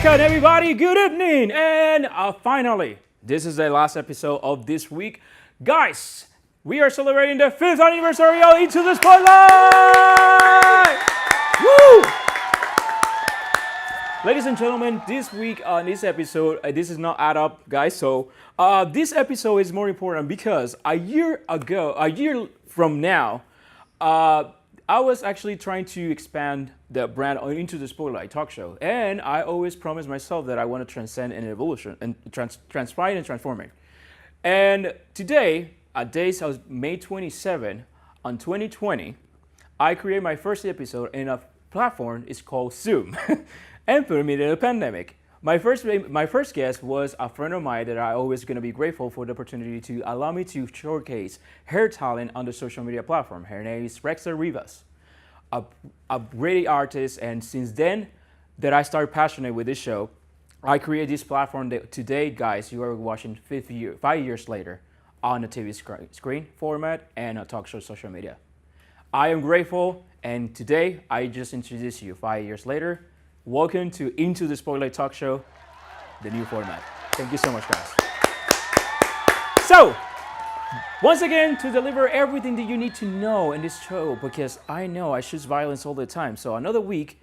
Welcome everybody, good evening, and finally, this is the last episode of this week. Guys, we are celebrating the 5th anniversary of Into the Spotlight! Woo! Ladies and gentlemen, this week on this episode, this is not add up, guys, so this episode is more important because a year from now, I was actually trying to expand the brand into the Spotlight talk show, and I always promised myself that I want to transcend and evolution and transform and transforming. And today, at days of May 27 on 2020, I created my first episode in a platform is called Zoom, and put me in the pandemic. My first guest was a friend of mine that I always gonna be grateful for the opportunity to allow me to showcase her talent on the social media platform. Her name is Rexa Rivas, a great artist, and since then that I started passionate with this show, I created this platform that today, guys, you are watching 5 years later on the TV screen format and a talk show social media. I am grateful, and today I just introduced you 5 years later. Welcome to Into the Spotlight Talk Show, the new format. Thank you so much, guys. So, once again, to deliver everything that you need to know in this show, because I know I choose violence all the time. So another week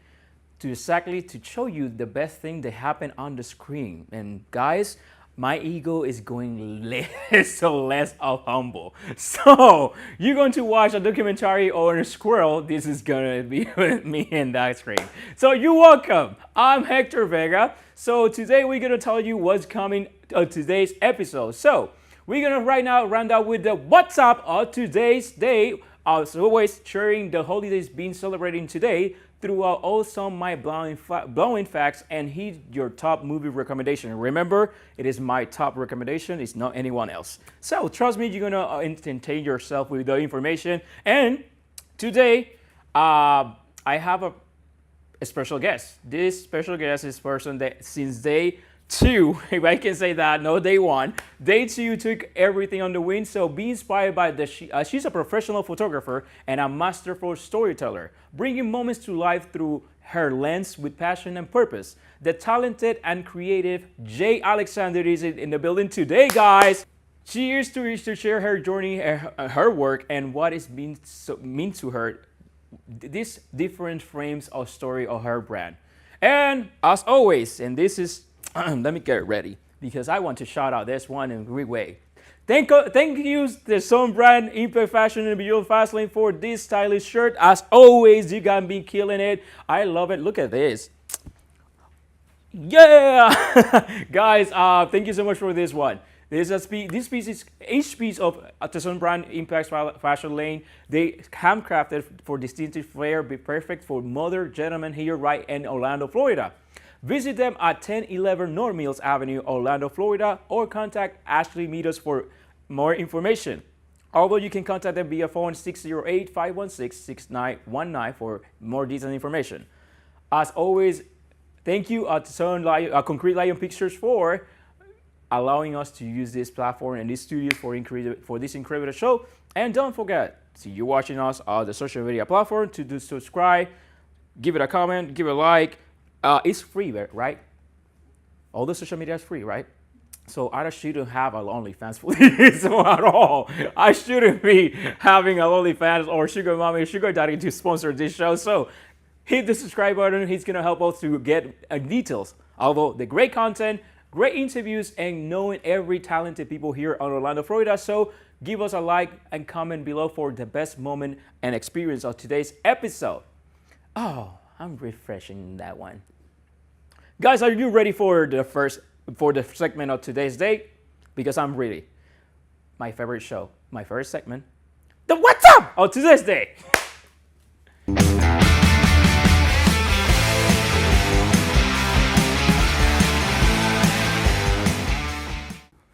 to show you the best thing that happened on the screen. And guys, my ego is going less of humble. So you're going to watch a documentary on a squirrel. This is gonna be with me in that screen. So you're welcome. I'm Hector Vega. So today we're gonna tell you what's coming on today's episode. So we're gonna right now round out with the what's up of today's day. As always, sharing the holidays being celebrating today throughout also my blowing facts and your top movie recommendation. Remember, it is my top recommendation. It's not anyone else. So trust me, you're gonna entertain yourself with the information. And today, I have a special guest. This special guest is person that since day 2, if I can say that, no day 1. Day 2 took everything on the wing, so be inspired by she's a professional photographer and a masterful storyteller, bringing moments to life through her lens with passion and purpose. The talented and creative Jade Alexander is in the building today, guys. She is to share her journey, her work, and what it means to her, these different frames of story of her brand. And as always, and this is let me get ready because I want to shout out this one in a great way. Thank you, the Sun Brand, Impact Fashion, and Beyond Fastlane for this stylish shirt. As always, you guys been killing it. I love it. Look at this. Yeah, guys. Thank you so much for this one. This piece is each piece of the Sun Brand Impact Fashion Lane. They handcrafted for distinctive flair, be perfect for mother gentlemen here right in Orlando, Florida. Visit them at 1011 North Mills Avenue, Orlando, Florida, or contact Ashley Meadows for more information. Although you can contact them via phone 608-516-6919 for more detailed information. As always, thank you to Concrete Lion Pictures for allowing us to use this platform and these studios for this incredible show. And don't forget, see you watching us on the social media platform to subscribe, give it a comment, give it a like. It's free, right? All the social media is free, right? So I shouldn't have an OnlyFans for this at all. I shouldn't be having an OnlyFans or Sugar Mommy, Sugar Daddy to sponsor this show. So hit the subscribe button. He's gonna help us to get details. Although the great content, great interviews, and knowing every talented people here on Orlando, Florida. So give us a like and comment below for the best moment and experience of today's episode. Oh, I'm refreshing that one. Guys, are you ready for the segment of today's day? Because I'm ready. My favorite show, my first segment, the What's Up of today's day.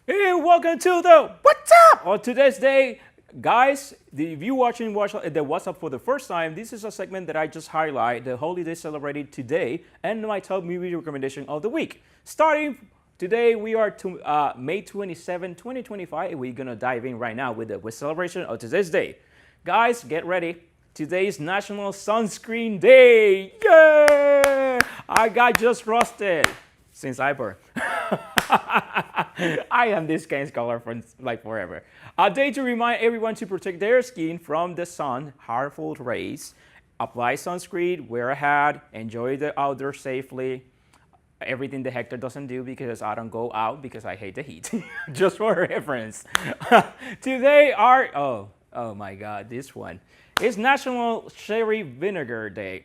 Hey, welcome to the What's Up of today's day. Guys, if you watch the What's Up for the first time, this is a segment that I just highlight the holiday celebrated today and my top movie recommendation of the week. Starting today, we are to May 27, 2025. We're gonna dive in right now with the celebration of today's day. Guys, get ready. Today is National Sunscreen Day. Yay! I got just roasted. since I born. I am this skin color for like forever. A day to remind everyone to protect their skin from the sun, harmful rays. Apply sunscreen, wear a hat, enjoy the outdoors safely. Everything the Hector doesn't do because I don't go out because I hate the heat. Just for reference. Today are oh my god, this one. It's National Cherry Vinegar Day.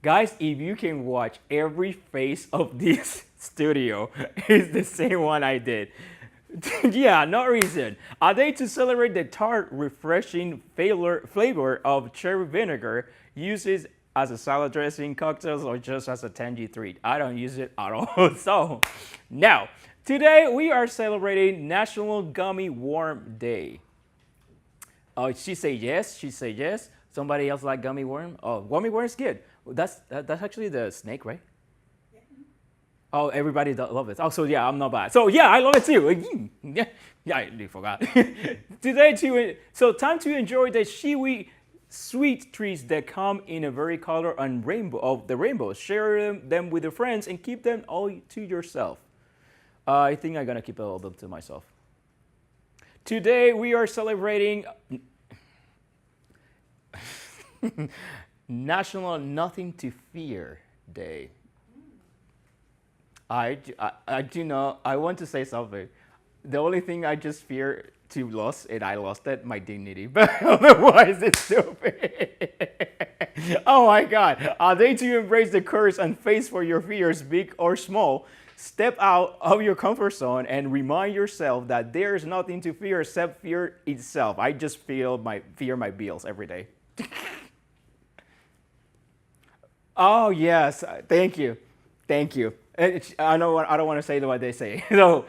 Guys, if you can watch every face of this studio, it's the same one I did. Yeah, no reason. A day to celebrate the tart, refreshing flavor of cherry vinegar, uses as a salad dressing, cocktails, or just as a tangy treat. I don't use it at all. So, now, today we are celebrating National Gummy Worm Day. Oh, she say yes. She say yes. Somebody else like gummy worm? Oh, gummy worm is good. That's actually the snake, right? Yeah. Oh, everybody love it. Oh, so yeah, I'm not bad. So yeah, I love it too. Yeah, I forgot. Today, so time to enjoy the shiwi sweet treats that come in a very color and rainbow of the rainbow. Share them with your friends and keep them all to yourself. I think I'm gonna keep all of them to myself. Today we are celebrating National Nothing to Fear Day. I do not. I want to say something. The only thing I just fear to lose, and I lost it, my dignity. But otherwise, it's stupid. Oh my God! A day to embrace the courage and face for your fears, big or small. Step out of your comfort zone and remind yourself that there is nothing to fear except fear itself. I just fear my bills every day. Oh yes, thank you. I know I don't want to say what they say. So,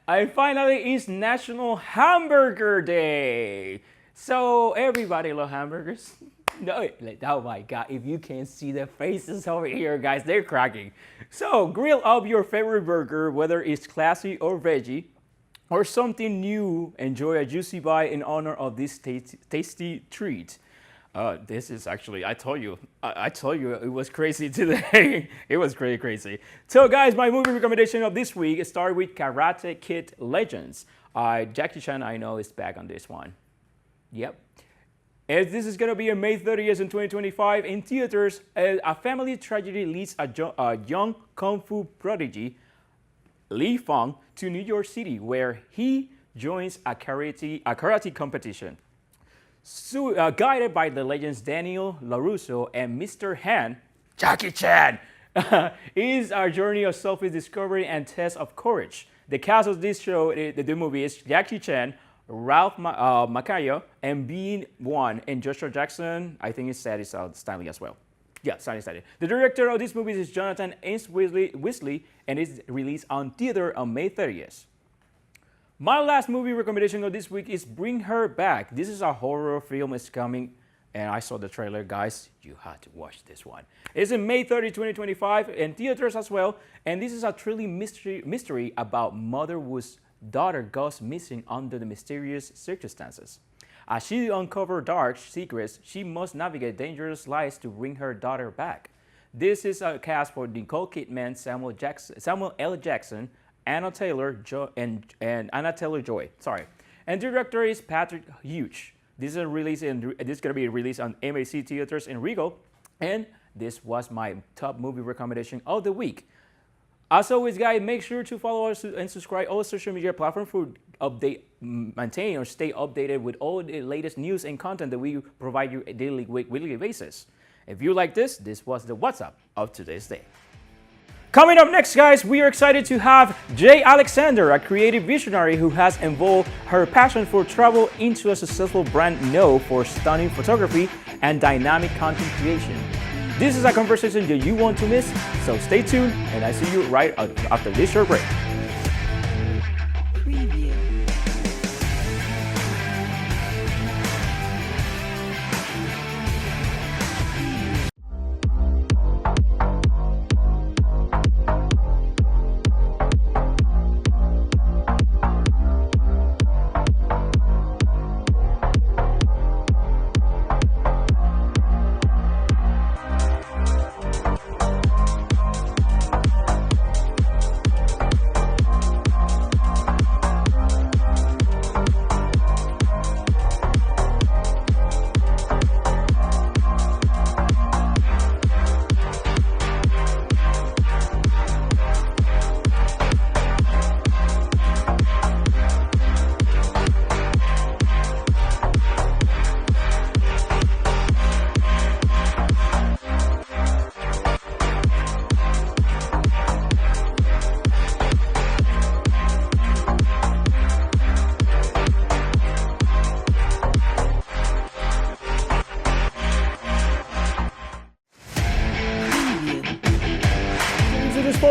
and finally, it's National Hamburger Day. So everybody love hamburgers. No, oh my God! If you can see the faces over here, guys, they're cracking. So grill up your favorite burger, whether it's classy or veggie, or something new. Enjoy a juicy bite in honor of this tasty treat. This is actually, I told you it was crazy today. It was crazy. So guys, my movie recommendation of this week started with Karate Kid Legends. Jackie Chan, I know, is back on this one. Yep. As this is going to be on May 30th in 2025 in theaters, a family tragedy leads a young kung fu prodigy, Li Feng, to New York City, where he joins a karate competition. So, guided by the legends Daniel LaRusso and Mr. Han, Jackie Chan, is our journey of self-discovery and test of courage. The cast of this show, the movie, is Jackie Chan, Ralph Macchio, and Bean Wan, and Joshua Jackson. I think it's Sadie Stanley as well. Yeah, Sadie. The director of this movie is Jonathan Ames Wesley, and it's released on theater on May 30th. My last movie recommendation of this week is Bring Her Back. This is a horror film. It's coming, and I saw the trailer, guys. You had to watch this one. It's in May 30, 2025, in theaters as well. And this is a thrilling mystery about mother whose daughter goes missing under the mysterious circumstances. As she uncovers dark secrets, she must navigate dangerous lies to bring her daughter back. This is a cast for Nicole Kidman, Samuel L. Jackson, Anna Taylor-Joy, Sorry, and director is Patrick Hughes. This is going to be released on MAC theaters in Regal, and this was my top movie recommendation of the week. As always, guys, make sure to follow us and subscribe all social media platforms for maintain or stay updated with all the latest news and content that we provide you daily, weekly basis. If you like this was the What's Up of today's day. Coming up next, guys, we are excited to have Jade Alexander, a creative visionary who has evolved her passion for travel into a successful brand known for stunning photography and dynamic content creation. This is a conversation that you want to miss, so stay tuned, and I see you right after this short break.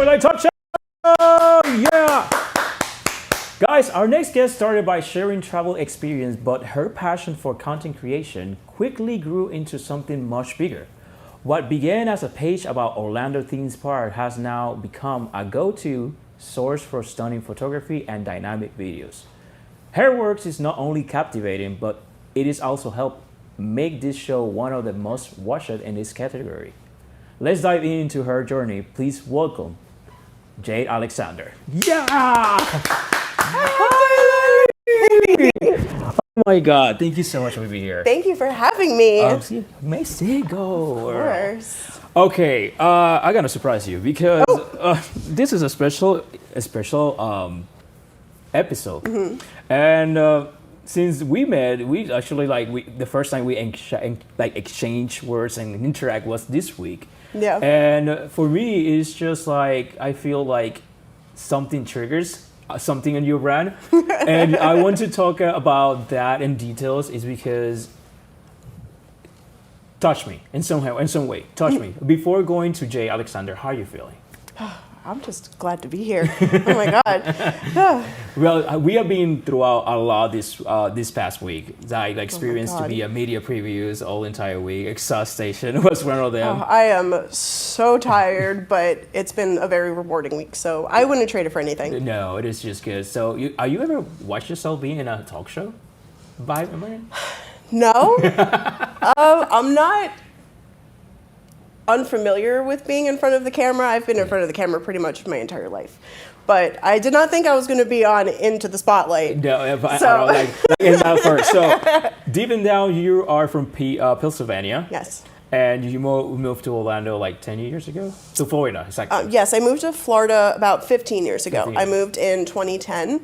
like Talkshow! Yeah! Guys, our next guest started by sharing travel experience, but her passion for content creation quickly grew into something much bigger. What began as a page about Orlando theme park has now become a go-to source for stunning photography and dynamic videos. Her work is not only captivating, but it is also helped make this show one of the most watched in this category. Let's dive into her journey. Please welcome Jade Alexander. Yeah! Oh my God! Thank you so much for being here. Thank you for having me. May go. Of course. Okay, I'm gonna surprise you because this is a special episode, and since we met, we actually the first time we exchange words and interact was this week. Yeah. And for me, it's just like I feel like something triggers something in your brand, and I want to talk about that in details. Is because touch me in some way. Touch me before going to Jade Alexander. How are you feeling? I'm just glad to be here. Oh my God. Well, we have been throughout a lot this past week. I experienced to be a media previews all entire week. Exhaustion was one of them. I am so tired, but it's been a very rewarding week, so I wouldn't trade it for anything. No, it is just good. So, are you ever watch yourself being in a talk show? No. I'm not unfamiliar with being in front of the camera. I've been in front of the camera pretty much my entire life. But I did not think I was going to be on Into the Spotlight. No, I don't like in that first. So, deep down, you are from Pennsylvania. Yes. And you moved to Orlando like 10 years ago? To Florida, exactly. Yes, I moved to Florida about 15 years ago. I moved in 2010.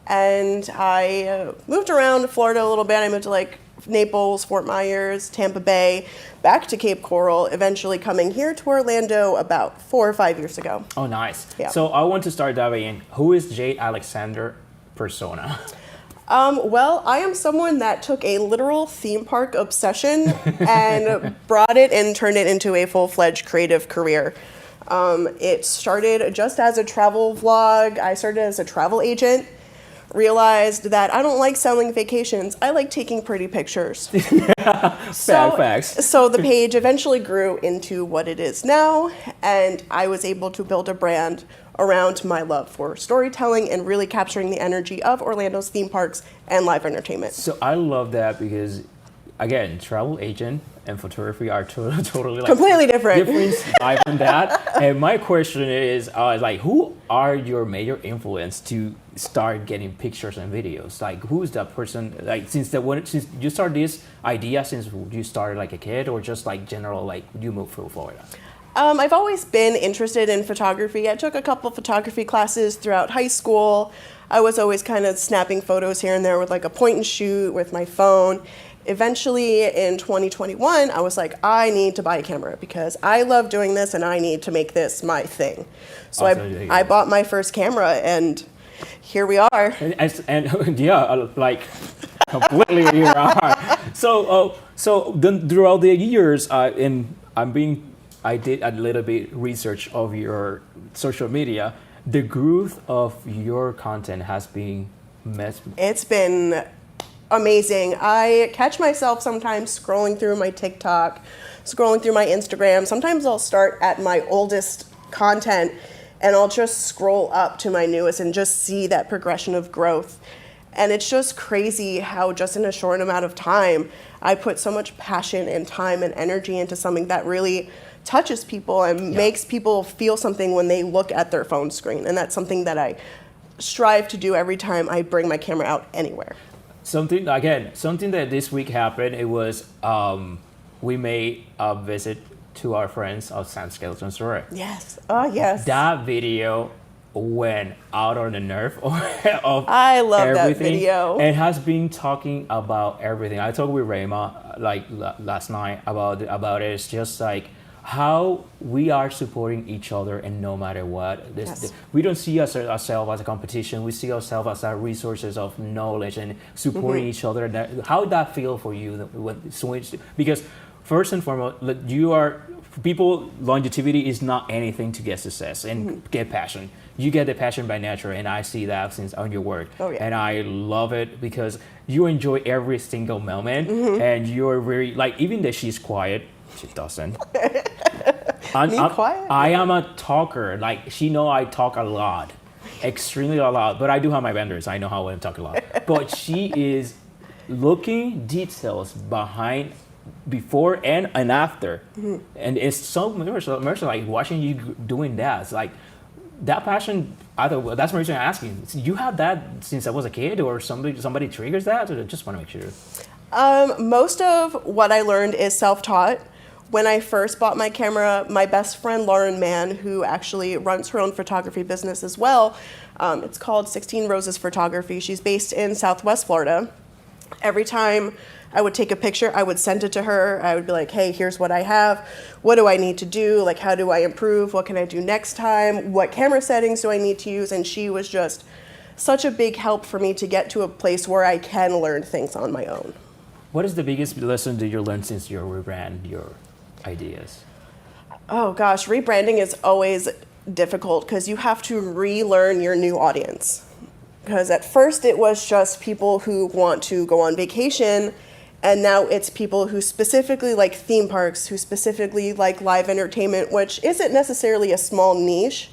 And I moved around Florida a little bit. I moved to like Naples, Fort Myers, Tampa Bay, back to Cape Coral, eventually coming here to Orlando about 4 or 5 years ago. Oh, nice. Yeah. So I want to start diving in. Who is Jade Alexander persona? Well, I am someone that took a literal theme park obsession and brought it and turned it into a full-fledged creative career. It started just as a travel vlog. I started as a travel agent. Realized that I don't like selling vacations. I like taking pretty pictures. Facts. So the page eventually grew into what it is now, and I was able to build a brand around my love for storytelling and really capturing the energy of Orlando's theme parks and live entertainment. So I love that because, again, travel agent and photography are totally like completely different vibe on that. And my question is, who are your major influence to start getting pictures and videos? Like, who is that person? Like, since you started this idea, since you started like a kid, or just like general, like you moved to Florida? I've always been interested in photography. I took a couple photography classes throughout high school. I was always kind of snapping photos here and there with like a point and shoot with my phone. Eventually in 2021, I was like, I need to buy a camera because I love doing this and I need to make this my thing. So I bought my first camera and here we are. And yeah, like completely here are. So then throughout the years, I did a little bit research of your social media. The growth of your content has been It's been amazing. I catch myself sometimes scrolling through my TikTok, scrolling through my Instagram. Sometimes I'll start at my oldest content and I'll just scroll up to my newest and just see that progression of growth. And it's just crazy how just in a short amount of time, I put so much passion and time and energy into something that really touches people and makes people feel something when they look at their phone screen. And that's something that I strive to do every time I bring my camera out anywhere. Something that this week happened, it was we made a visit to our friends of San Skeleton Story. Yes. Oh, yes. That video went out on the nerve of I love everything. That video. It has been talking about everything. I talked with Rayma like last night about it. It's just like how we are supporting each other, and no matter what, we don't see ourselves as a competition. We see ourselves as our resources of knowledge and supporting each other. How did that feel for you? Because first and foremost, people, longevity is not anything to get success and get passion. You get the passion by nature, and I see that since on your work. Oh, yeah. And I love it because you enjoy every single moment, and you're very, like, even that she's quiet, she doesn't. I'm quiet? I am a talker. Like, she know I talk a lot, extremely a lot, but I do have my vendors. I know how I talk a lot. But she is looking details behind, before and after, and it's so immersive. Like watching you doing that, it's like that passion. That's my reason I'm asking. You have that since I was a kid, or somebody triggers that, or just want to make sure. Most of what I learned is self-taught. When I first bought my camera, my best friend Lauren Mann, who actually runs her own photography business as well, it's called 16 Roses Photography. She's based in Southwest Florida. Every time I would take a picture, I would send it to her. I would be like, hey, here's what I have. What do I need to do? Like, how do I improve? What can I do next time? What camera settings do I need to use? And she was just such a big help for me to get to a place where I can learn things on my own. What is the biggest lesson that you learned since you rebrand your ideas? Oh gosh, rebranding is always difficult because you have to relearn your new audience. Because at first it was just people who want to go on vacation, and now it's people who specifically like theme parks, who specifically like live entertainment, which isn't necessarily a small niche,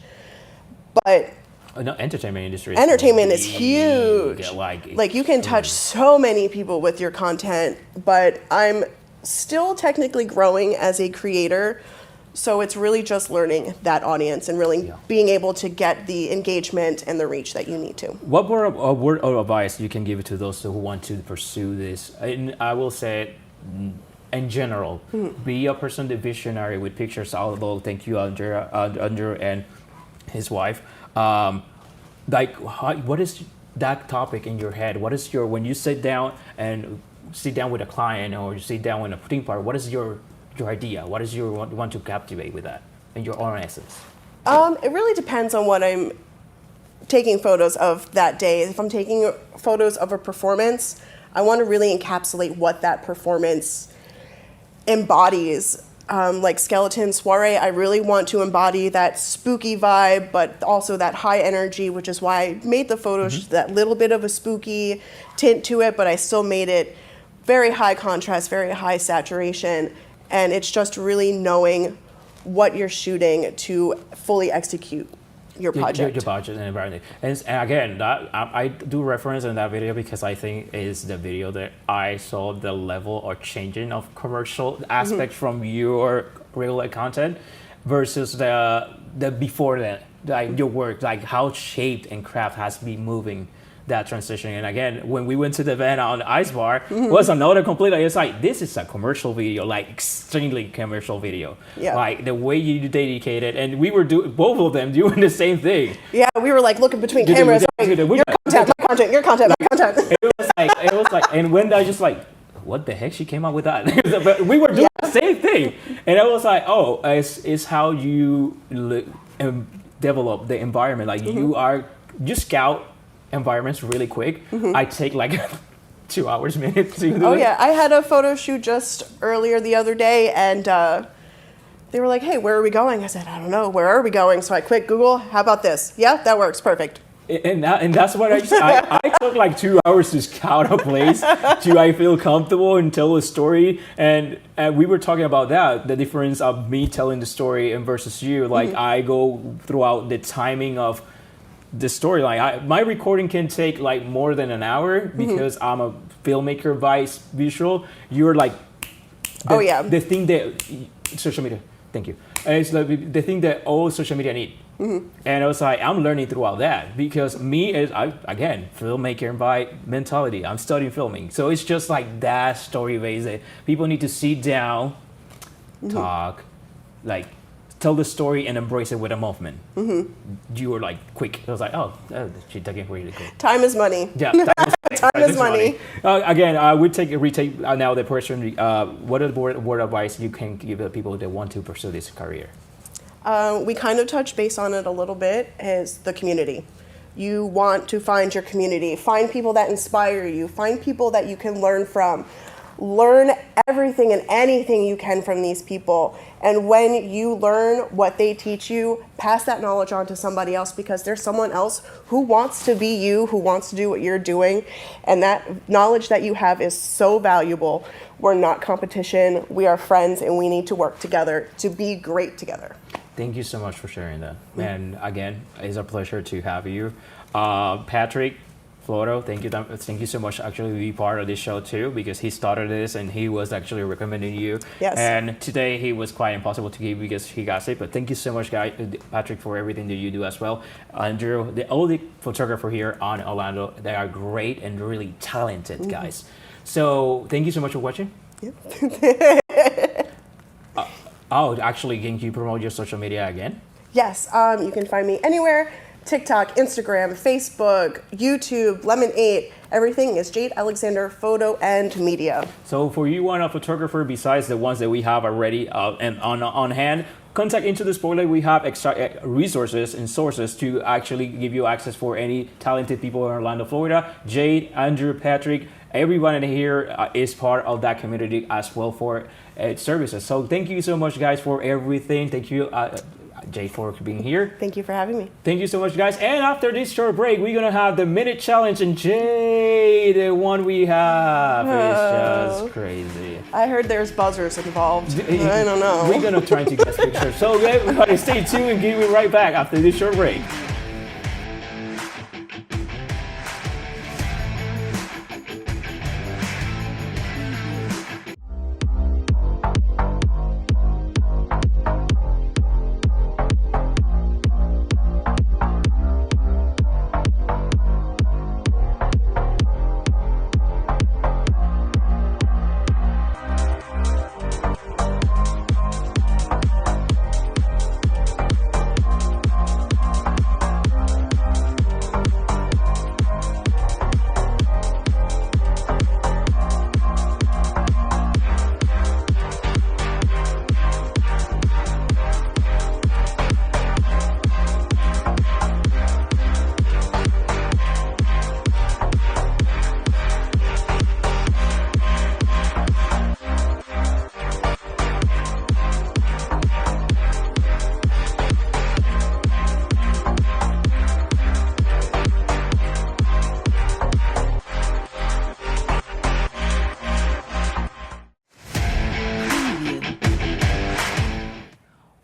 but No, entertainment industry. Entertainment is huge. Yeah, like you can touch so many people with your content, but I'm still technically growing as a creator. So it's really just learning that audience and really being able to get the engagement and the reach that you need to. What word of advice you can give to those who want to pursue this? And I will say, in general, be a person, the visionary with pictures. Although, thank you, Andrew and his wife. What is that topic in your head? What is when you sit down with a client or you sit down in a theme park? What is your idea? What is your want to captivate with that in your own essence? It really depends on what I'm taking photos of that day. If I'm taking photos of a performance, I want to really encapsulate what that performance embodies. Like Skeleton Soiree, I really want to embody that spooky vibe, but also that high energy, which is why I made the photos that little bit of a spooky tint to it, but I still made it very high contrast, very high saturation. And it's just really knowing what you're shooting to fully execute your project. Your budget and environment. And again, that I do reference in that video because I think is the video that I saw the level or changing of commercial aspect from your regular content versus the before that, like your work, like how shaped and craft has been moving that transition. And again, when we went to the event on the Ice Bar, was another completely, it's like, this is a commercial video, like extremely commercial video. Yeah. Like the way you dedicated, and we were both of them doing the same thing. Yeah, we were like looking between cameras, like, your content, my content, your content, my content. It was like, and when I just like, what the heck, she came up with that? But we were doing the same thing. And I was like, oh, it's how you develop the environment. Like you scout environments really quick. I take like 2 hours, minutes to do it. Oh yeah, I had a photo shoot just earlier the other day, and they were like, hey, where are we going? I said, I don't know, where are we going? So I quick Google, how about this? Yeah, that works, perfect. And that's what I took like 2 hours to scout a place I feel comfortable and tell a story. And we were talking about that, the difference of me telling the story and versus you. Like I go throughout the timing of the storyline. My recording can take like more than an hour because I'm a filmmaker vice visual. You're like the thing that social media, thank you. And it's like the thing that all social media need. And I was like, I'm learning throughout that because me is again filmmaker by mentality. I'm studying filming, so it's just like that story base that people need to sit down, talk, like tell the story and embrace it with a movement. You were like quick. I was like, oh, she's talking really quick. Time is money. Yeah, time is money. Again, I would retake now the person. What are the word advice you can give the people that want to pursue this career? We kind of touched base on it a little bit, is the community. You want to find your community, find people that inspire you, find people that you can learn from. Learn everything and anything you can from these people. And when you learn what they teach you, pass that knowledge on to somebody else, because there's someone else who wants to be you, who wants to do what you're doing. And that knowledge that you have is so valuable. We're not competition. We are friends, and we need to work together to be great together. Thank you so much for sharing that. And again, it's a pleasure to have you. Patrick, Floro, thank you so much actually to be part of this show too, because he started this and he was actually recommending you. Yes. And today he was quite impossible to give because he got sick, but thank you so much, guys, Patrick, for everything that you do as well. Andrew, the only photographer here on Orlando, they are great and really talented guys. So thank you so much for watching. Actually, can you promote your social media again? Yes, you can find me anywhere. TikTok, Instagram, Facebook, YouTube, Lemon8, everything is Jade Alexander Photo and Media. So for you want a photographer besides the ones that we have already and on hand, contact Into the Spotlight. We have extra resources and sources to actually give you access for any talented people in Orlando, Florida. Jade, Andrew, Patrick, everyone in here is part of that community as well for services. So thank you so much, guys, for everything. Thank you, Jade, for being here. Thank you for having me. Thank you so much, guys. And after this short break, we're gonna have the minute challenge, and Jade, the one we have is just crazy. I heard there's buzzers involved. I don't know. We're gonna try to get pictures. So everybody stay tuned and give me right back after this short break.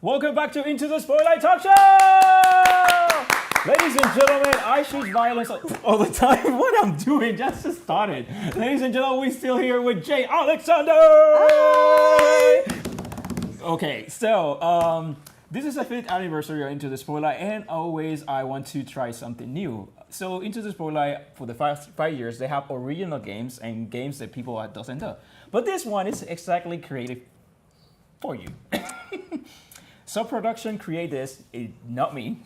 Welcome back to Into the Spotlight Talk Show! Ladies and gentlemen, I choose violence all the time. What I'm doing just started. Ladies and gentlemen, we're still here with Jade Alexander! Okay, so this is the 5th anniversary of Into the Spotlight, and always I want to try something new. So Into the Spotlight, for the past 5 years, they have original games and games that people doesn't know. But this one is exactly created for you. So production create this, not me.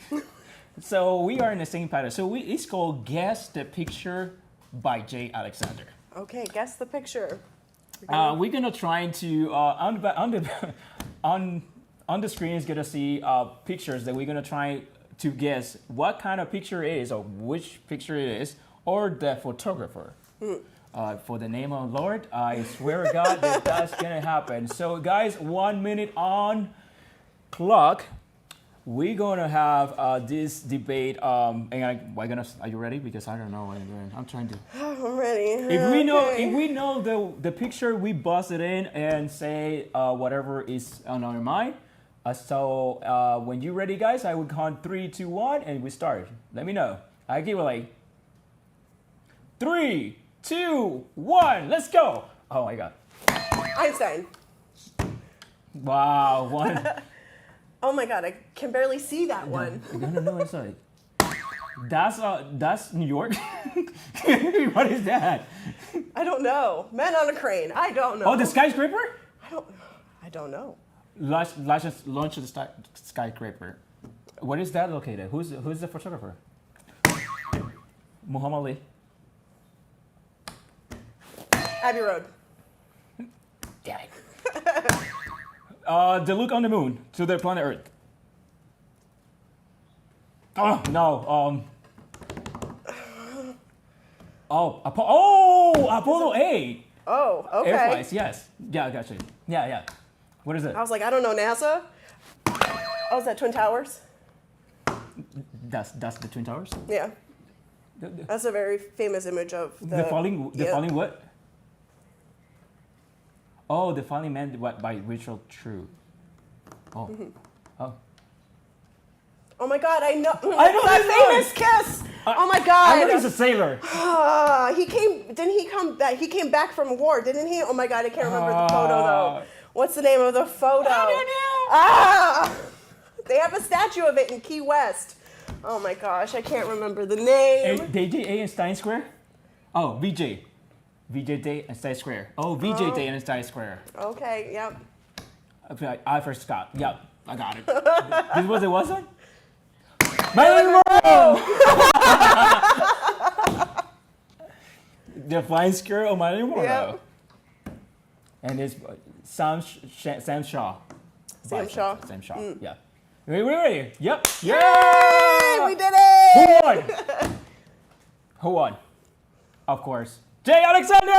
So we are in the same pattern. So it's called Guess the Picture by Jade Alexander. Okay, guess the picture. We're gonna try to on the screen is gonna see pictures that we're gonna try to guess what kind of picture it is, or which picture it is, or the photographer. For the name of the Lord, I swear to God that that's gonna happen. So guys, 1 minute on clock. We're gonna have this debate. And are you ready? Because I don't know what I'm doing. I'm trying to. I'm ready. If we know the picture, we bust it in and say whatever is on our mind. So when you're ready, guys, I would count 3, 2, 1, and we start. Let me know. I give it like 3, 2, 1. Let's go. Oh my God. Einstein. Wow. One. Oh my God, I can barely see that one. No, it's like that's New York. What is that? I don't know. Men on a crane. I don't know. Oh, the skyscraper? I don't know. Launch the skyscraper. Where is that located? Who's the photographer? Muhammad Ali. Abbey Road. Damn it. The look on the moon to the planet Earth. Oh no. Apollo 8. Oh, okay. Air flights, yes. Yeah, I got you. Yeah. What is it? I was like, I don't know, NASA? Oh, is that Twin Towers? That's the Twin Towers? Yeah. The That's a very famous image of the falling what? Oh, the falling man by Rachel True. Oh. Mm-hmm. Oh. Oh my God, I know this that famous kiss. Oh my God. I know he's a sailor. Didn't he come back? He came back from war, didn't he? Oh my God, I can't remember the photo though. What's the name of the photo? I don't know. Ah! They have a statue of it in Key West. Oh my gosh, I can't remember the name. DJ and Stein Square? Oh, VJ. VJ Day and Stein Square. Oh, VJ Day and Stein Square. Okay, yep. I first got. Yep, I got it. This was it, wasn't? Marilyn Monroe! The flying skirt of Marilyn Monroe. Yep. And it's Sam Shaw. Sam Shaw. Sam Shaw, yeah. We're ready. Yep. Yay! Yeah! We did it! Who won? Who won? Of course. Jade Alexander!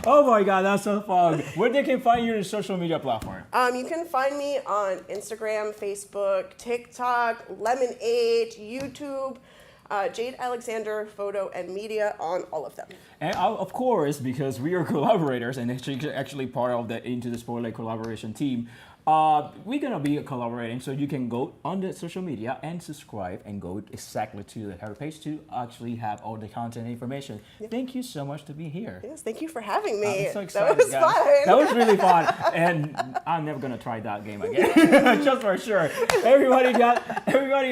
Oh my God, that's so fun. Where they can find you in social media platform? You can find me on Instagram, Facebook, TikTok, Lemonade, YouTube, Jade Alexander Photo and Media on all of them. And of course, because we are collaborators and actually part of the Into the Spotlight collaboration team, we're gonna be collaborating, so you can go on the social media and subscribe and go exactly to her page to actually have all the content information. Yeah. Thank you so much to be here. Yes, thank you for having me. I'm so excited. That was guys. fun. That was really fun, and I'm never gonna try that game again, just for sure. Everybody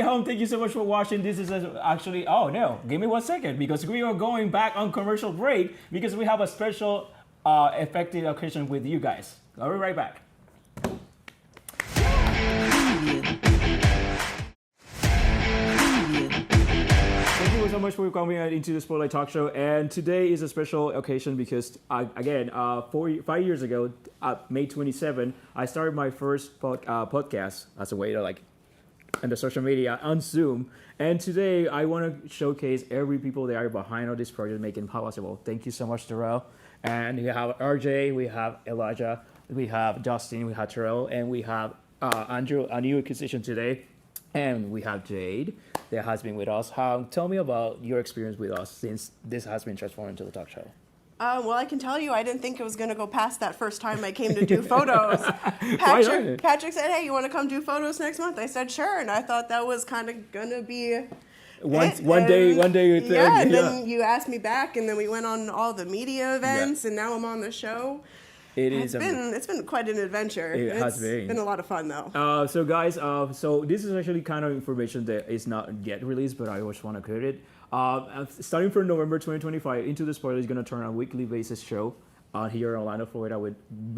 home, thank you so much for watching. This is actually, oh no, give me 1 second because we are going back on commercial break because we have a special effective occasion with you guys. I'll be right back. Thank you so much for coming into the Spotlight Talk Show. And today is a special occasion because, 5 years ago, May 27, I started my first podcast as a way to on the social media on Zoom. And today I want to showcase every people that are behind all this project making it possible. Thank you so much, Darrell. And we have RJ, we have Elijah, we have Justin, we have Terrell, and we have Andrew, a new acquisition today. And we have Jade that has been with us. Tell me about your experience with us since this has been transformed into the talk show. Well, I can tell you, I didn't think it was going to go past that first time I came to do photos. Patrick said, hey, you want to come do photos next month? I said, sure. And I thought that was kind of going to be one day. Then you asked me back, and then we went on all the media events, and now I'm on the show. It's been quite an adventure. It's been a lot of fun though. So guys, so this is actually kind of information that is not yet released, but I always want to clear it. Starting from November 2025, Into the Spoiler is going to turn a weekly basis show here in Orlando, Florida, with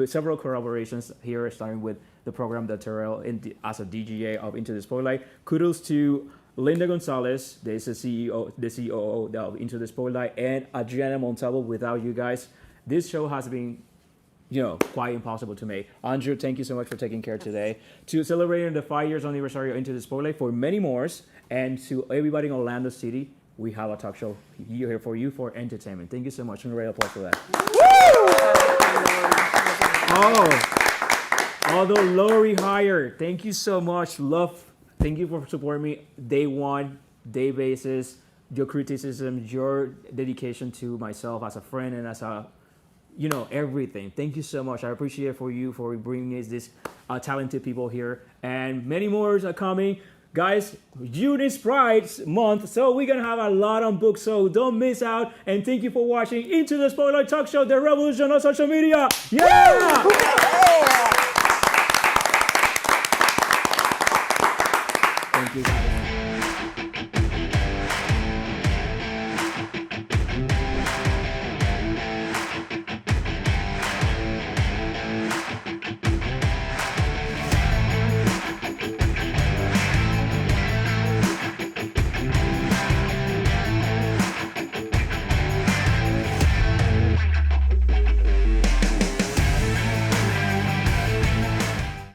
several collaborations here, starting with the program that Terrell as a DGA of Into the Spotlight. Kudos to Linda Gonzalez, the COO of Into the Spotlight, and Adriana Montalvo. Without you guys, this show has been quite impossible to make. Andrew, thank you so much for taking care today. To celebrating the 5 years anniversary of Into the Spotlight for many more, and to everybody in Orlando City, we have a talk show here for you for entertainment. Thank you so much. And a round of applause for that. Woo! Although Lori Hire, thank you so much. Thank you for supporting me day one, day basis, your criticism, your dedication to myself as a friend and as a everything. Thank you so much. I appreciate it for bringing us this talented people here, and many more are coming. Guys, June is Pride month, so we're gonna have a lot on books, so don't miss out. And thank you for watching Into the Spotlight Talk Show, the revolution on social media. Yeah! Thank you.